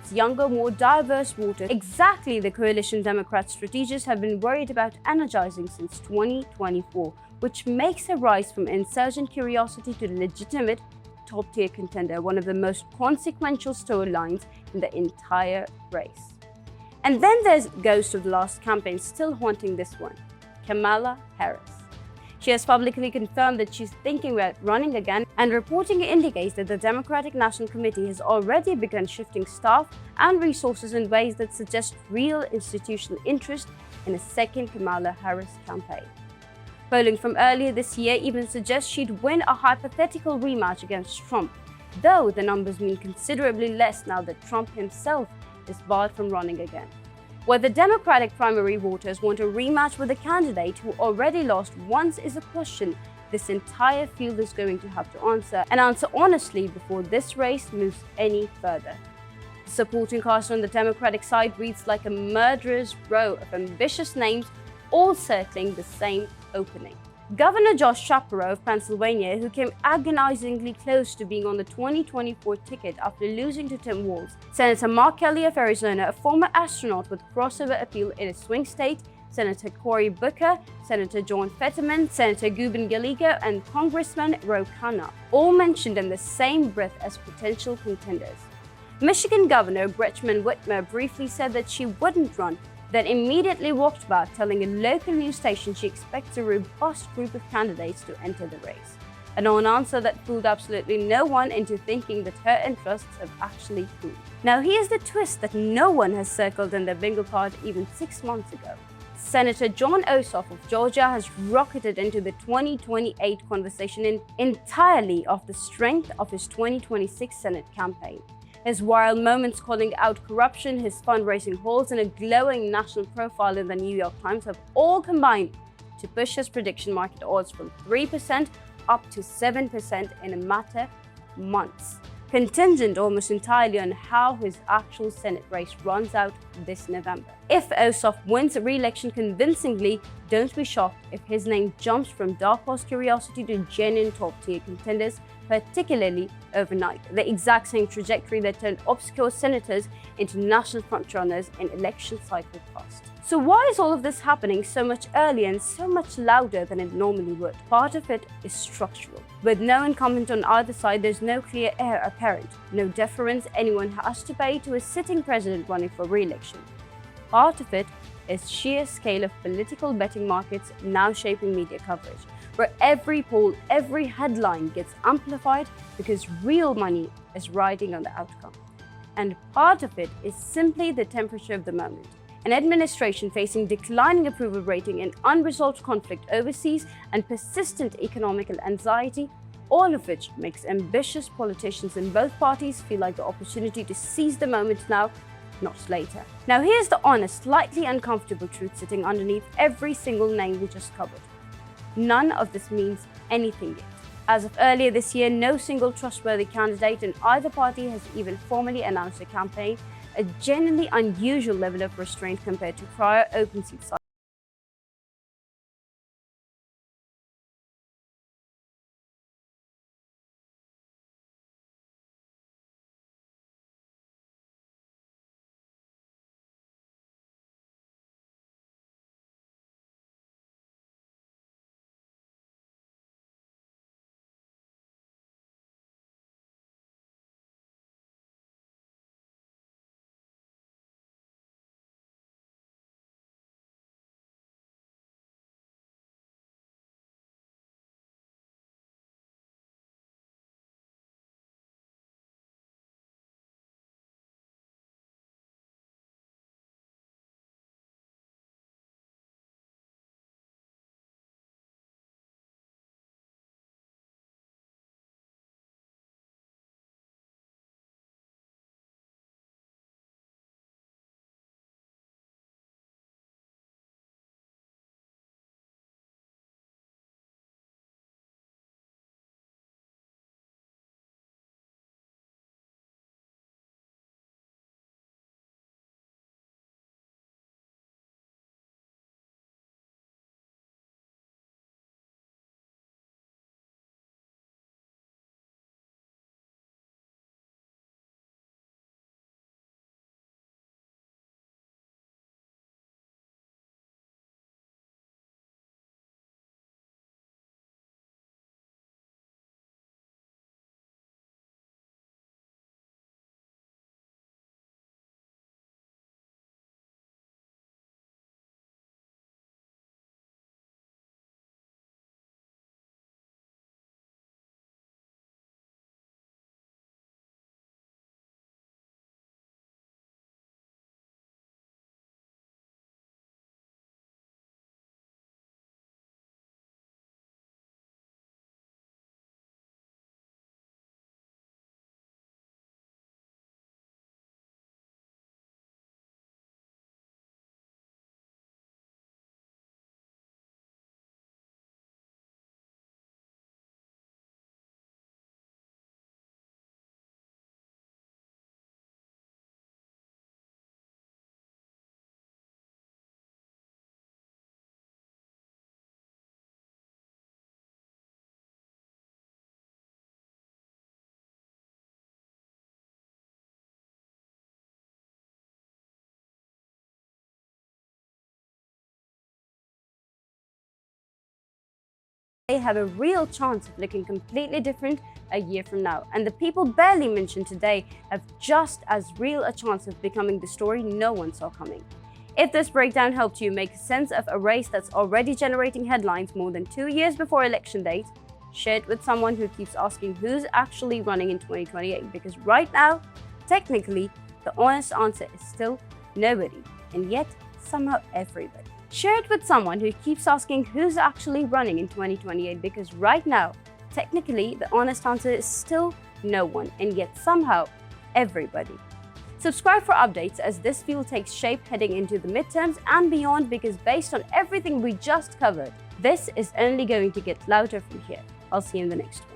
its younger, more diverse voters, exactly the coalition Democrat strategists have been worried about energizing since 2024, which makes a rise from insurgent curiosity to legitimate top-tier contender one of the most consequential storylines in the entire race. And then there's the ghost of the last campaign still haunting this one, Kamala Harris. She has publicly confirmed that she's thinking about running again, and reporting indicates that the Democratic National Committee has already begun shifting staff and resources in ways that suggest real institutional interest in a second Kamala Harris campaign. Polling from earlier this year even suggests she'd win a hypothetical rematch against Trump, though the numbers mean considerably less now that Trump himself is barred from running again. Whether Democratic primary voters want a rematch with a candidate who already lost once is a question this entire field is going to have to answer, and answer honestly before this race moves any further. The supporting cast on the Democratic side reads like a murderer's row of ambitious names all circling the same opening. Governor Josh Shapiro of Pennsylvania, who came agonizingly close to being on the 2024 ticket after losing to Tim Walz, Senator Mark Kelly of Arizona, a former astronaut with crossover appeal in a swing state, Senator Cory Booker, Senator John Fetterman, Senator Guben Gallego, and Congressman Ro Khanna, all mentioned in the same breath as potential contenders. Michigan Governor Gretchen Whitmer briefly said that she wouldn't run, then immediately walked back, telling a local news station she expects a robust group of candidates to enter the race. A non-answer that fooled absolutely no one into thinking that her interests have actually cooled. Now here's the twist that no one has circled in their bingo card even 6 months ago. Senator Jon Ossoff of Georgia has rocketed into the 2028 conversation entirely off the strength of his 2026 Senate campaign. His wild moments calling out corruption, his fundraising hauls, and a glowing national profile in the New York Times have all combined to push his prediction market odds from 3% up to 7% in a matter of months, contingent almost entirely on how his actual Senate race runs out this November. If Ossoff wins re-election convincingly, don't be shocked if his name jumps from dark horse curiosity to genuine top-tier contenders, particularly overnight, the exact same trajectory that turned obscure senators into national frontrunners in election cycle past. So why is all of this happening so much earlier and so much louder than it normally would? Part of it is structural. With no incumbent on either side, there's no clear heir apparent, no deference anyone has to pay to a sitting president running for re-election. Part of it is sheer scale of political betting markets now shaping media coverage, where every poll, every headline gets amplified because real money is riding on the outcome. And part of it is simply the temperature of the moment. An administration facing declining approval rating and unresolved conflict overseas and persistent economic anxiety, all of which makes ambitious politicians in both parties feel like the opportunity to seize the moment now, not later. Now here's the honest, slightly uncomfortable truth sitting underneath every single name we just covered. None of this means anything yet. As of earlier this year, no single trustworthy candidate in either party has even formally announced a campaign, a genuinely unusual level of restraint compared to prior open seat cycles. they have a real chance of looking completely different a year from now. And the people barely mentioned today have just as real a chance of becoming the story no one saw coming. If this breakdown helped you make sense of a race that's already generating headlines more than 2 years before election date, share it with someone who keeps asking who's actually running in 2028, because right now, technically, the honest answer is still nobody, and yet somehow everybody. Share it with someone who keeps asking who's actually running in 2028, because right now, technically, the honest answer is still no one, and yet somehow everybody. Subscribe for updates as this field takes shape heading into the midterms and beyond, because based on everything we just covered, this is only going to get louder from here. I'll see you in the next one.